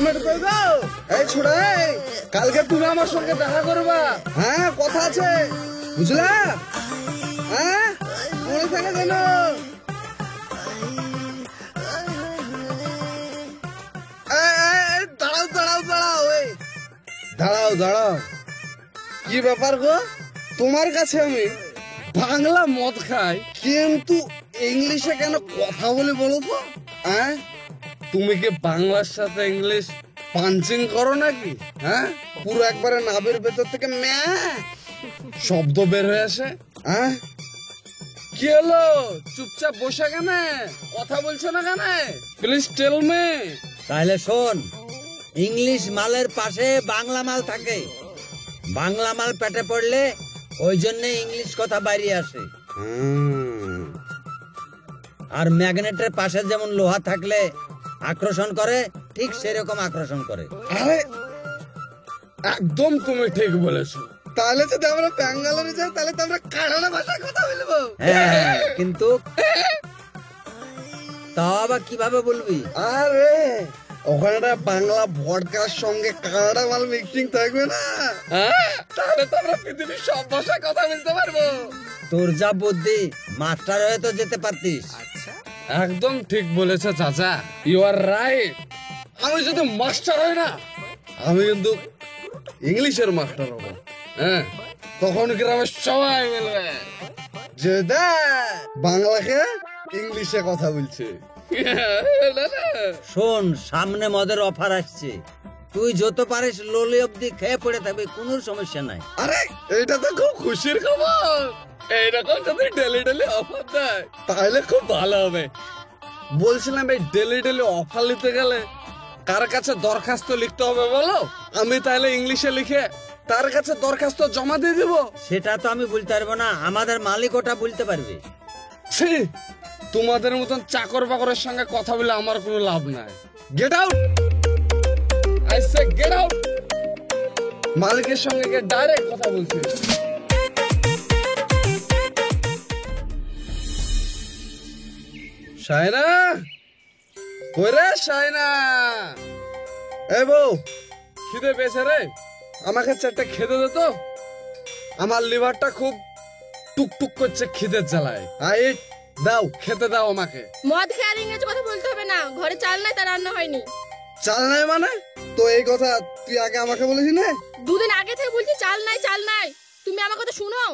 মেরে দাও। এই ছোড়া, কালকে তুমি আমার সঙ্গে দেখা করবা। হ্যাঁ, কথা আছে, বুঝলা? হ্যাঁ, মনে থাকে যেন। দাঁড়াও দাঁড়াও দাঁড়াও, দাঁড়াও দাঁড়াও। কি ব্যাপার গো? তোমার কাছে আমি বাংলা মদ খাই, কিন্তু ইংলিশে কেন কথা বলে বলো তো? হ্যাঁ, তুমি কি বাংলার সাথে ইংলিশ পাঞ্চিং করো নাকি? হ্যাঁ, পুরো একবারে নাবের ভেতর থেকে ম্যা শব্দ বের হয়ে আসে। হ্যাঁ, কি হলো? চুপচাপ বসে কেন, কথা বলছো না কেন? Please tell me. তাহলে শোন, ইংলিশ মালের পাশে বাংলা মাল থাকে। বাংলা মাল পেটে পড়লে ওই জন্য ইংলিশ কথা বাইরে আসে। আর ম্যাগনেটের পাশে যেমন লোহা থাকলে আকর্ষণ করে, ঠিক সেরকম আকর্ষণ করে। আরে একদম তুমি ঠিক বলেছো। তাহলে যদি আমরা ব্যাঙ্গালোরে যাই, তাহলে তো আমরা কানাডা ভাষায় কথা বলবো। হ্যাঁ, কিন্তু তাও আবার কিভাবে বলবি? আরে ওখানে বাংলা ভডকার সঙ্গে কানাডা মাল মিক্সিং থাকবে না? তাহলে তো আমরা পৃথিবীর সব ভাষায় কথা বলতে পারবো। তোর যা বুদ্ধি, মাস্টার হয়ে তো যেতে পারতিস। একদম ঠিক বলেছে চাচা, ইউ আর রাইট। আমি যদি মাস্টার হই না, আমি কিন্তু ইংলিশের মাস্টার হবো। হ্যাঁ, তখন গ্রামের সবাই বলবে যে বাংলাকে ইংলিশে কথা বলছে। শোন, সামনে মদের অফার আসছে, তুই যত পারিস লোলি অব্দি খেয়ে পড়ে থাকবি, কোনো সমস্যা নাই। আরে এটা তো খুব খুশির খবর। এইরকম যদি ডেলি ডেলি অফার দেয় তাহলে খুব ভালো হবে। বলছিলাম, এই ডেলি ডেলি অফার নিতে গেলে কার কাছে দরখাস্ত লিখতে হবে বলো? আমি তাহলে ইংলিশে লিখে তার কাছে দরখাস্ত জমা দিয়ে দিব। সেটা তো আমি বলতে পারবো না, আমাদের মালিক ওটা বলতে পারবে। তোমাদের মতন চাকর বাকরের সঙ্গে কথা বলে আমার কোনো লাভ নাই। Get out, I say get out. মালিকের সঙ্গে গিয়ে ডাইরেক্ট কথা বলছি। শায়না, ওরে শায়না, এ বউ, খিদে পেয়েছে রে, আমাকে চারটে খেতে দে তো। আমার লিভারটা খুব টুকটুক করছে খিদের জ্বালায়। দাও, খেতে দাও আমাকে। মদ খেয়ে আর ইংরেজি কথা বলতে হবে না, ঘরে চাল নাই, তার রান্না হয়নি। চাল নাই মানে? তো এই কথা তুই আগে আমাকে বলেছিস না? দুদিন আগে থেকে বলছি চাল নাই চাল নাই, তুমি আমার কথা শুনো।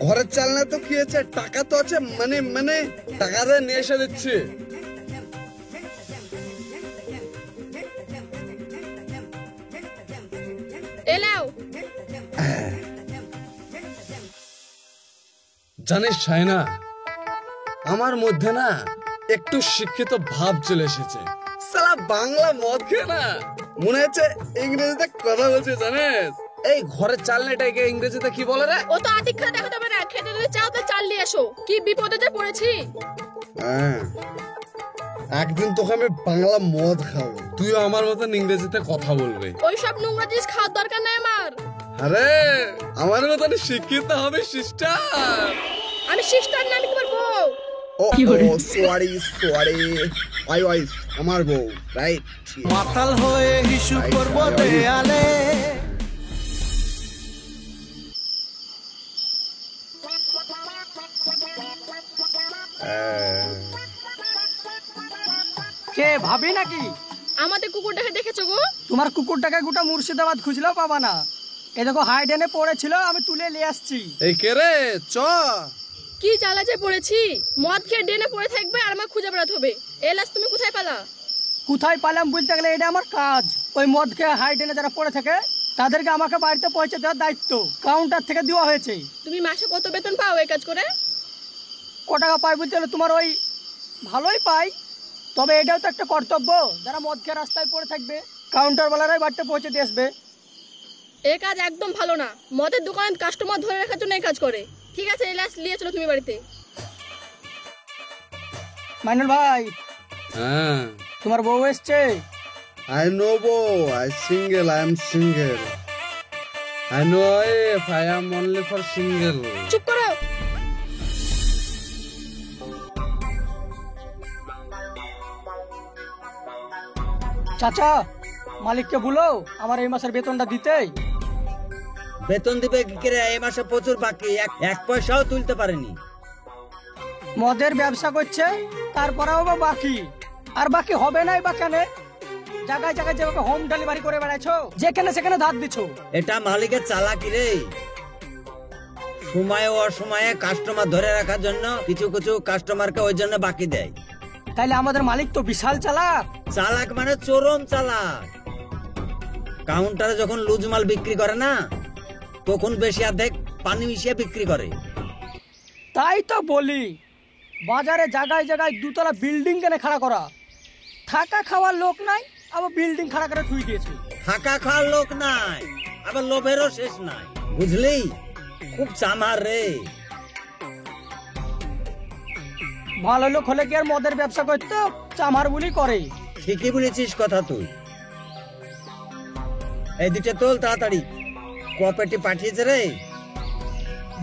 ঘরের চাল না তো কি হয়েছে, টাকা তো আছে, মানে মানে টাকা দিয়ে নিয়ে এসে দিচ্ছি। এলাও। জানিস শায়না, আমার মধ্যে না একটু শিক্ষিত ভাব চলে এসেছে। সালা বাংলা মদ খেয়ে না মনে হচ্ছে ইংরেজিতে কথা বলছে। জানিস, এই ঘরের চাল না, এটাকে ইংরেজিতে কি বলে রে? ও তো আতিক্ষা দেখাতে হবে না, খেতে যদি চাও তো চাল নিয়ে এসো। কি বিপদে যে পড়েছি। একদিন তোকে আমি বাংলা মদ খাবো, তুইও আমার মতন ইংরেজিতে কথা বলবে। ওইসব নোংরা জিনিস খাওয়ার দরকার নাই আমার। আরে আমার মতন শিক্ষিত হবে সিস্টার। আমি সিস্টার না, আমি তোমার বউ। ও সরি সরি, আই আমার বউ, রাইট? মাতাল হয়ে হিসু করব দেয়ালে। কে ভাবি নাকি? আমাদের কুকুরটাকে দেখেছো গো? তোমার কুকুরটাকে গোটা মুর্শিদাবাদ খুঁজলেও পাবা না। এ দেখো হাইডেনে পড়েছিল, আমি তুলে নিয়ে আসছি। এই কে রে? চ কি জ্বালা যে পড়েছি, মদ খেয়ে ডেনে পড়ে থাকবে আর আমার খুঁজে বেড়াতে হবে। এলাস তুমি কোথায় পেলা? কোথায় পালাম বলতে গেলে এটা আমার কাজ। ওই মদ খেয়ে হাইডেনে যারা পড়ে থাকে তাদেরকে আমাকে বাড়িতে পৌঁছে দেওয়ার দায়িত্ব কাউন্টার থেকে দেওয়া হয়েছে। তুমি মাসে কত বেতন পাও এই কাজ করে? ক টাকা পাই বলতে গেলে তোমার ওই ভালোই পাই, তবে এটাও তো একটা কর্তব্য। যারা মদ খেয়ে রাস্তায় পড়ে থাকবে কাউন্টারওয়ালারাই বাড়িতে পৌঁছে দিয়ে আসবে। এই কাজ একদম ভালো না, মদের দোকানে কাস্টমার ধরে রাখার জন্য এই কাজ করে। ঠিক আছে, এলাস নিয়ে চলো তুমি বাড়িতে। মাইনুল ভাই, হ্যাঁ, তোমার বউ এসছে। I know bro, I am single. I know if I am only for single. চুপ করো। চাচা, মালিককে বলো আমার এই মাসের বেতনটা দিতে। বেতন দিবে কি করে? এই মাসে প্রচুর বাকি, এক পয়সাও তুলতে পারেনি। মদের ব্যবসা করছে, তারপরেও বা বাকি। আর বাকি হবে নাই বা কেন? জায়গায় জায়গায় যেভাবে হোম ডেলিভারি করে বেড়াইছো, যেখানে সেখানে ধার দিছো। এটা মালিকের চালাকি রে। সময়ে অসময়ে কাস্টমার ধরে রাখার জন্য কিছু কিছু কাস্টমারকে ওই জন্য বাকি দেয়। তাইলে আমাদের মালিক তো বিশাল চালাক। চালাক মানে চরম চালাক। কাউন্টারে যখন লুজ মাল বিক্রি করে না, তখন বেশি অর্ধেক পানি মিশিয়ে বিক্রি করে। তাই তো বলি, বাজারে জায়গায় জায়গায় দুতলা বিল্ডিং কেনে খাড়া করা, থাকা খাওয়ার লোক নাই, আবার বিল্ডিং খাড়া করে থুই দিয়েছে। থাকা খাওয়ার লোক নাই, আবার লোভেরও শেষ নাই, বুঝলি? খুব চামার রে। ভালো লোক হলে কি আর মদের ব্যবসা করতো? চামার বুলি করে। ঠিকই বলেছিস কথা তুই। এই দুটো তোল তাড়াতাড়ি। ক পেটি পাঠিয়েছে রে?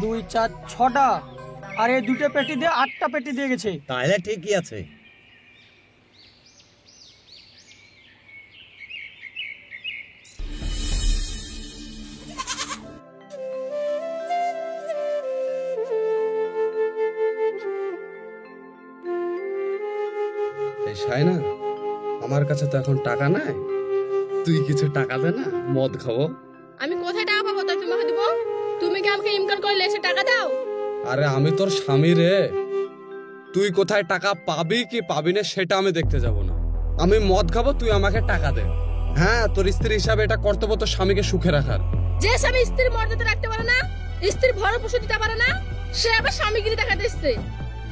2, 4, 6টা। আর এই দুটো পেটি দিয়ে 8টা পেটি দিয়ে গেছে। তাহলে ঠিকই আছে। এই শাইনা, আমার কাছে তো এখন টাকা নাই, তুই কিছু টাকা দে না, মদ খাবো। আমি কোথায় টাকা পাবো তাই তোমাকে দিব? তুমি কি আমাকে ইনকাম করে এসে টাকা দাও? আরে আমি তোর স্বামী রে, তুই কোথায় টাকা পাবি কি পাবি না সেটা আমি দেখতে যাব না। আমি মদ খাবো, তুই আমাকে টাকা দে। হ্যাঁ, তোর স্ত্রী হিসাবে এটা কর্তব্য তোর স্বামীকে সুখে রাখার। যে স্বামী স্ত্রীর মর্যাদা রাখতে পারে না, স্ত্রীর ভরণ পোষণ দিতে পারে না, সে আবার স্বামীগিরি দেখাতে এসছে।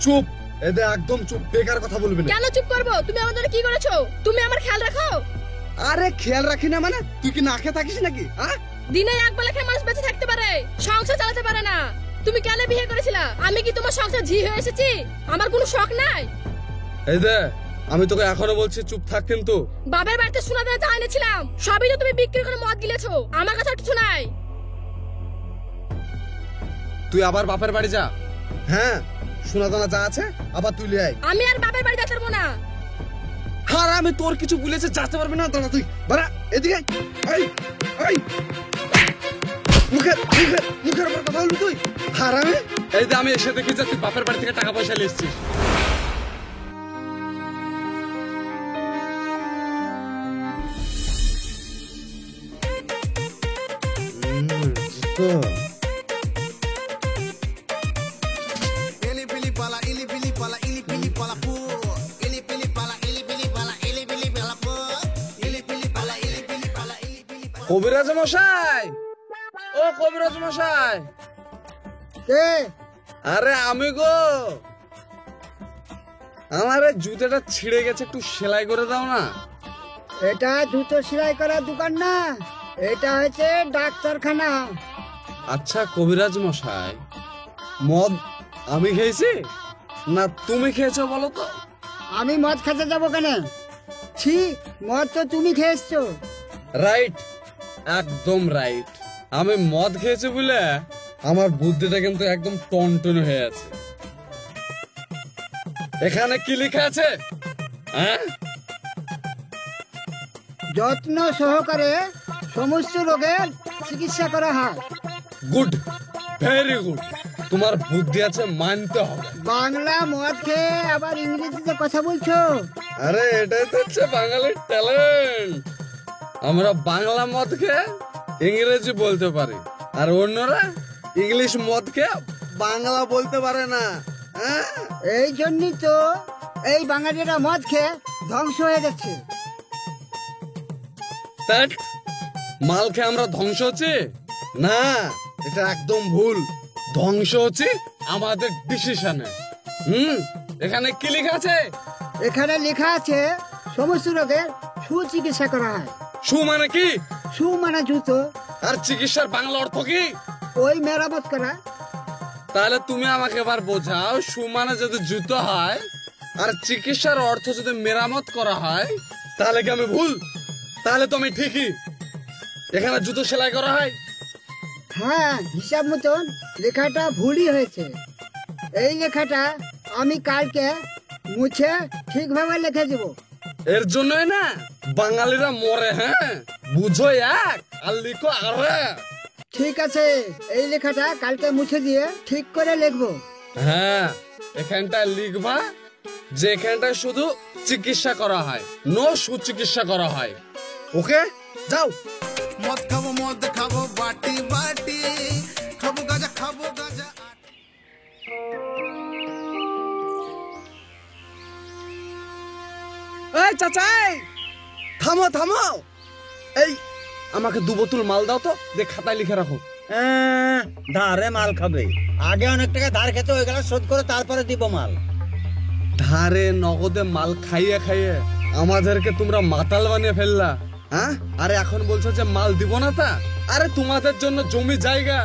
চুপ, এদের একদম চুপ, বেকার কথা বলবি না। কেন চুপ করবো? তুমি আমাদের কি করেছো? তুমি আমার খেয়াল রাখো। আরে খেয়াল রাখি না মানে? তুই কি না খেয়ে থাকিস নাকি? দিনে একবেলা খেয়ে মানুষ বেঁচে থাকতে পারে, সংসার চালাতে পারে না। তুমি কেন বিয়ে করেছিলা? আমি কি তোমার সংসার ঝি হয়ে এসেছি? আমার কোনো শখ নাই। এই দে, আমি তোকে এখনো বলছি চুপ থাক কিন্তু। বাবার বাড়িতে সোনা দানা যা এনেছিলাম সবই তো তুমি বিক্রি করে মদ গিলেছো, আমার কাছে আর কিছু নাই। তুই আবার বাপের বাড়ি যা। হ্যাঁ, সোনা দানা যা আছে আবার তুই লিয়ে আয়। আমি আর বাবার বাড়ি যেতে পারবো না। আর আমি তোর কিছু বলেছে যেতে পারবি না? দাঁড়া, তুই বাড়া, এদিকে আয়। এই মুখের উপর কথা বলবি তুই? হারামে! এই যে আমি এসে দেখি যে তুই বাপের বাড়ি থেকে টাকা পয়সা নিয়ে এসেছিস। কবিরাজ মশাই, ও কবিরাজ মশাই। কে? আরে আমি গো, আমার এই জুতোটা ছিঁড়ে গেছে, একটু সেলাই করে দাও না। এটা জুতো সেলাই করার দোকান না, এটা হচ্ছে ডাক্তারখানা। আচ্ছা কবিরাজ মশাই, মদ আমি খেয়েছি না তুমি খেয়েছো বলো তো? আমি মদ খেতে যাবো কেন? ছি, মদ তো তুমি খেয়েছো। রাইট, একদম রাইট। আমি মদ খেয়েছি বলে আমার বুদ্ধিটা কিন্তু একদম টনটন হয়ে আছে। এখানে কি লেখা আছে? হ্যাঁ, যত্ন সহকারে সমস্ত রোগের চিকিৎসা করা হয়। Good, very good. তোমার বুদ্ধি আছে, মানতে হবে। বাংলা মদ খেয়ে আবার ইংরেজিতে কথা বলছো? আরে এটাই তো হচ্ছে বাঙালির ট্যালেন্ট। আমরা বাংলা মদ খেয়ে ইংরেজি বলতে পারি, আর অন্যরা ইংলিশ মদ খেয়ে বাংলা বলতে পারে না। এই জন্যই তো এই বাঙালিরা মদ খেয়ে ধ্বংস হয়ে যাচ্ছে। ধ্যাৎ, মাল খেয়ে আমরা ধ্বংস হচ্ছি না, এটা একদম ভুল। ধ্বংস হচ্ছে আমাদের ডিসিশনে। এখানে কি লেখা আছে? এখানে লেখা আছে সমস্ত রোগের সুচিকিৎসা করা হয়। সু মানে কি? সু মানে জুতো। আর চিকিৎসার বাংলা অর্থ কি? ওই মেরামত করা। তাহলে তুমি আমাকে এবার বোঝাও, সু মানে যদি জুতো হয় আর চিকিৎসার অর্থ যদি মেরামত করা হয়, তাহলে কি আমি ভুল? তাহলে তো আমি ঠিকই। এখানে জুতো সেলাই করা হয়। হ্যাঁ, হিসাব মতন লেখাটা ভুলই হয়েছে। এই লেখাটা আমি কালকে মুছে ঠিকভাবে লিখে দেব। এর জন্যই না বাঙালিরা মরে, হ্যাঁ বুঝো এক আর লিখো আরে। ঠিক আছে, এই লেখাটা কালকে মুছে দিয়ে ঠিক করে লিখবো। হ্যাঁ, এখানটায় লিখবা যে এখানটায় শুধু চিকিৎসা করা হয়, নো সুচিকিৎসা করা হয়। ওকে, যাও। মদ খাবো বাটি বাটি, খাবো গাজা। এই চাচাই, থামো থামো। এই আমাকে 2 বোতল মাল দাও তো, দেখ খাতায় লিখে রাখো। ধারে মাল খাবে, আগে অনেক টাকা ধার খেতে হয়ে গেল, শোধ করে তারপরে দিব মাল। ধারে নগদে মাল খাইয়ে খাইয়ে আমাদেরকে তোমরা মাতাল বানিয়ে ফেললা, হ্যাঁ? আরে এখন বলছো যে মাল দিব না তা? আরে তোমাদের জন্য জমি জায়গা,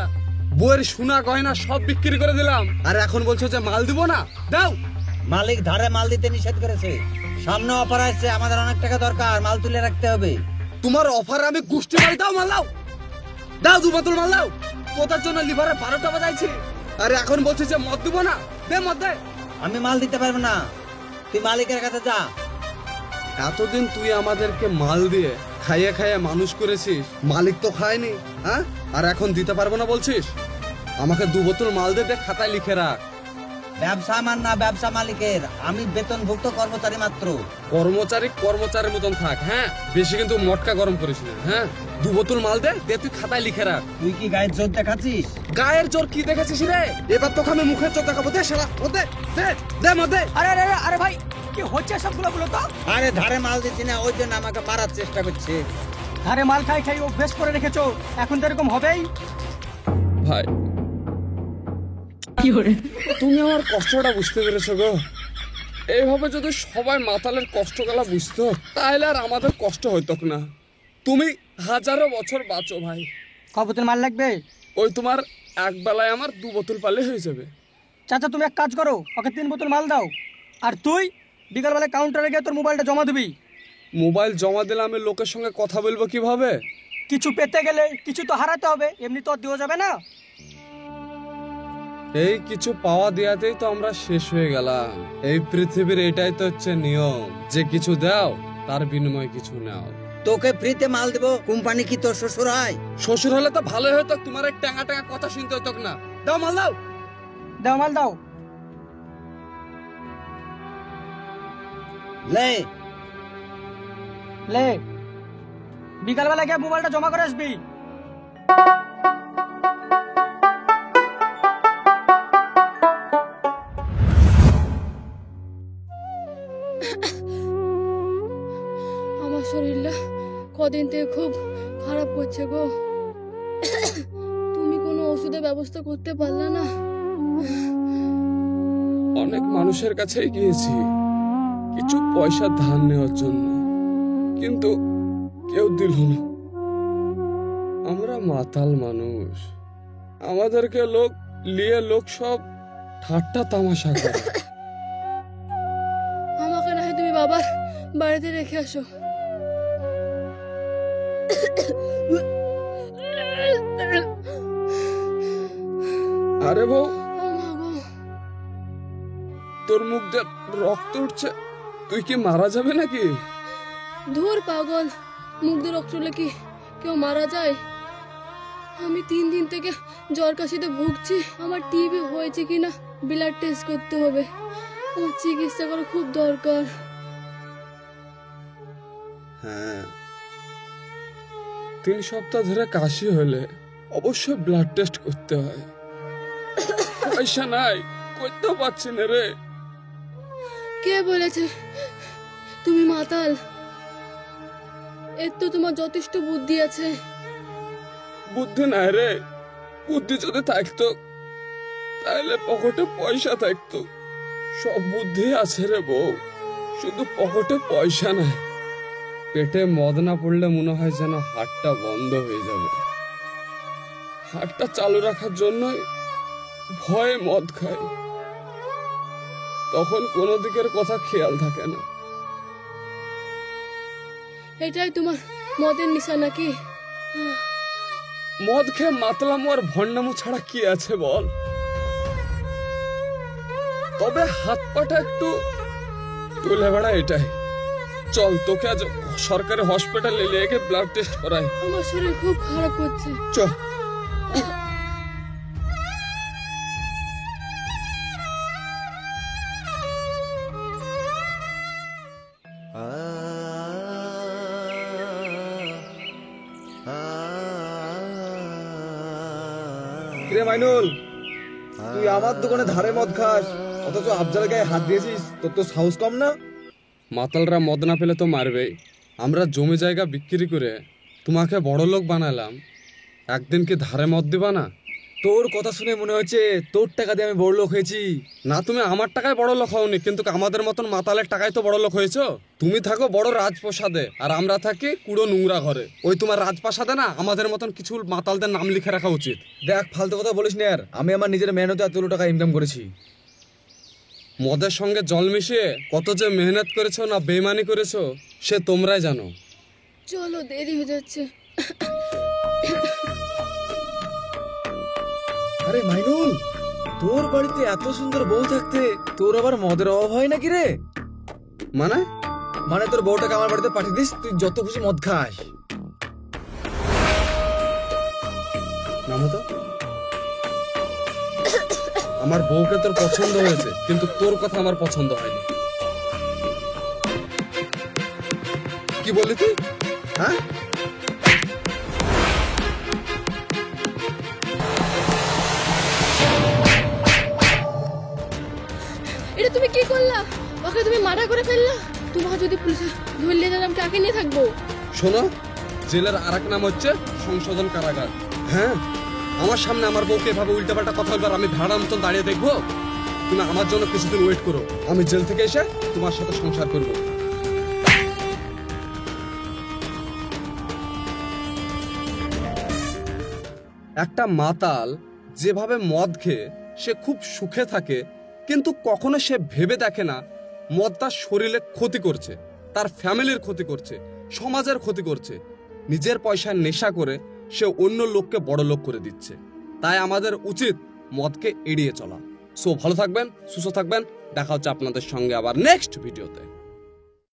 বইয়ের সোনা গয়না সব বিক্রি করে দিলাম, আর এখন বলছো যে মাল দিব না? দাও। মালিক ধারে মাল দিতে নিষেধ করেছে, সামনে অফার আসছে, আমাদের অনেক টাকা দরকার, মাল তুলে রাখতে হবে। তোমার অফার আমি গুষ্টি মাল, দাও মাল দাও। দাও 2 বোতল মাল দাও, তোদের জন্য লিভারে 12টা বাজাইছি, আরে এখন বলছিস যে মদ দিব না? দে মদ দে। আমি মাল দিতে পারবো না, তুই মালিকের কাছে যা। এতদিন তুই আমাদেরকে মাল দিয়ে খাইয়ে খাইয়ে মানুষ করেছিস, মালিক তো খায়নি, হ্যাঁ? আর এখন দিতে পারবো না বলছিস? আমাকে 2 বোতল মাল দে, খাতায় লিখে রাখ। ব্যবসা আমার না, ব্যবসা মালিকের, আমি বেতনভুক্ত কর্মচারী মাত্র। কর্মচারীর মতন থাক, হ্যাঁ? বেশি কিন্তু মটকা গরম করিস না, হ্যাঁ? 2 বোতল মাল দে, তুই খাতায় লিখে রাখ। তুই কি গায়ের জোর দেখাচ্ছিস? গায়ের জোর কি দেখেছিস রে? এবার তোকে আমি মুখের জোর দেখাবো। দে শালা, দে দে দে মদ দে। আরে আরে আরে ভাই, কি হচ্ছে সবগুলো বলো তো? আরে ধারে মাল দিচ্ছি না, ওই জন্য আমাকে মারার চেষ্টা করছে। ধারে মাল খাই খাই অভ্যেস করে রেখেছো, এখন তো এরকম হবেই। ভাই, তুমি আমার কষ্টটা বুঝতে পেরেছো গো? এইভাবে যদি সবাই মাতালের কষ্টগুলা বুঝতো, তাহলে আর আমাদের কষ্ট হইতো না। তুমি হাজারো বছর বাঁচো ভাই। ক বোতল মাল লাগবে? ওই তোমার এক বেলায় আমার 2 বোতল পালে হয়ে যাবে। চাচা তুমি এক কাজ করো, ওকে 3 বোতল মাল দাও, আর তুই বিকালবেলায় কাউন্টারে গিয়ে তোর মোবাইলটা জমা দিবি। মোবাইল জমা দিলে আমি লোকের সঙ্গে কথা বলবো কিভাবে? কিছু পেতে গেলে কিছু তো হারাতে হবে, এমনি তো দেওয়া যাবে না। এই কিছু পাওয়া দেওয়াতেই তো আমরা শেষ হয়ে গেলাম। এই পৃথিবীর এটাই তো হচ্ছে নিয়ম, যে কিছু দাও তার বিনিময়ে কিছু নাও। তোকে ফ্রিতে মাল দেব, কোম্পানি কি তোর শ্বশুর হয়? শ্বশুর হলে তো ভালোই হতো, তোমার এক টাঙা টাঙা কথা শুনতে হতো না। দাও মাল দাও। দাও মাল দাও। লে লে, বিকালবেলা গিয়ে মোবাইলটা জমা করে আসবি। আমার শরীরটা কদিন থেকে খুব খারাপ করছে গো। তুমি কোনো ওষুধের ব্যবস্থা করতে পারলে না? অনেক মানুষের কাছেই গিয়েছি কিছু পয়সা ধার নেওয়ার জন্য, কিন্তু কেউ দিল না। আমরা মাতাল মানুষ, আমাদেরকে লোক সব ঠাট্টা তামাশা করে। আমাকে না হয় তুমি বাবার বাড়িতে রেখে আসো। আরে বউ, ও মা গো, তোর মুখ দিয়ে রক্ত উঠছে, তুই কি মারা যাবে নাকি? ধুর পাগল, মুখ দিয়ে রক্ত উঠলে কি কেউ মারা যায়? আমি 3 দিন থেকে জ্বর কাশিতে ভুগছি। আমার টিবি হয়েছে কিনা ব্লাড টেস্ট করতে হবে, আমার চিকিৎসা করা খুব দরকার। হ্যাঁ, 3 সপ্তাহ ধরে কাশি হলে অবশ্যই ব্লাড টেস্ট করতে হয়। পয়সা নাই, করতেও পারছি না রে। কে বলেছে তুমি মাতাল? এর তো তোমার যথেষ্ট বুদ্ধি আছে। বুদ্ধি নাই রে, বুদ্ধি যদি থাকতো তাহলে পকেটে পয়সা থাকতো। সব বুদ্ধি আছে রে বউ, শুধু পকেটে পয়সা নাই। পেটে মদ না পড়লে মনে হয় যেন হাটটা বন্ধ হয়ে যাবে। হাটটা চালু রাখার জন্যই ভয়ে মদ খাই, তখন কোনো দিকের কথা খেয়াল থাকে না। এটাই তোমার মদের নিশা নাকি? মদ খেয়ে মাতলামো আর ভণ্ডামো ছাড়া কি আছে বল? তবে হাত পাটা একটু তুলে বেড়া, এটাই। চল তোকে আজ সরকারি হসপিটালে নিয়ে গিয়ে ব্লাড টেস্ট করাই। আমার শরীর খুব খারাপ হচ্ছে। চল। কিরে মাইনুল, তুই আমার দোকানে ধারে মদ খাস অথচ আফজালের গায়ে হাত দিয়েছিস, তোর তো সাহস কম না? মাতালরা মদ না পেলে তো মারবেই। আমরা জমি জায়গা বিক্রি করে তোমাকে বড় লোক বানালাম, একদিন কি ধারে মদ দিবা না? তোর কথা শুনে মনে হচ্ছে তোর টাকা দিয়ে আমি বড় লোক হয়েছি। না, তুমি আমার টাকায় বড় লোক হওনি, কিন্তু আমাদের মতন মাতালের টাকায় তো বড় লোক হয়েছো। তুমি থাকো বড় রাজপ্রাসাদে আর আমরা থাকি কুড়ো নোংরা ঘরে। ওই তোমার রাজপ্রাসাদে না আমাদের মতন কিছু মাতালদের নাম লিখে রাখা উচিত। দেখ, ফালতু কথা বলিস না আর, আমি আমার নিজের মেহনতে এতগুলো টাকা ইনকাম করেছি। মদের সঙ্গে জল মিশিয়ে কত যে মেহনত করেছো না বেইমানি করেছো সে তোমরাই জানো। চলো, দেরি হয়ে যাচ্ছে। আরে মাইনুল, তোর বাড়িতে এত সুন্দর বউ থাকতে তোর আবার মদের অভাব হয় নাকি রে? মানে তোর বউটাকে আমার বাড়িতে পাঠিয়ে দিস, তুই যত খুশি মদ খাস। নামো তো। আমার বউকে তোর পছন্দ হয়েছে, কিন্তু তোর কথা আমার পছন্দ হয়নি। কি বললি তুই? হ্যাঁ, এটা তুমি কি করলা? ওকে তুমি মার্ডার করে ফেললা। তোমাকে যদি পুলিশে ধরলে জান আমি কাকে নিয়ে থাকবো? শোনো, জেলের আরেক নাম হচ্ছে সংশোধন কারাগার। হ্যাঁ, আমার সামনে আমার বউকে এভাবে উল্টাপাল্টা কথা বলবার আমি ভাড়ার মতন দাঁড়িয়ে দেখবো? তুমি আমার জন্য কিছুদিন ওয়েট করো, আমি জেল থেকে এসে তোমার সাথে সংসার করবো। একটা মাতাল যেভাবে মদ খেয়ে সে খুব সুখে থাকে, কিন্তু কখনো সে ভেবে দেখে না মদ তার শরীরে ক্ষতি করছে, তার ফ্যামিলির ক্ষতি করছে, সমাজের ক্ষতি করছে। নিজের পয়সার নেশা করে সে অন্য লোককে বড় লোক করে দিচ্ছে। তাই আমাদের উচিত মদকে এড়িয়ে চলা। সো ভালো থাকবেন, সুস্থ থাকবেন, দেখা হচ্ছে আপনাদের সঙ্গে আবার নেক্সট ভিডিওতে।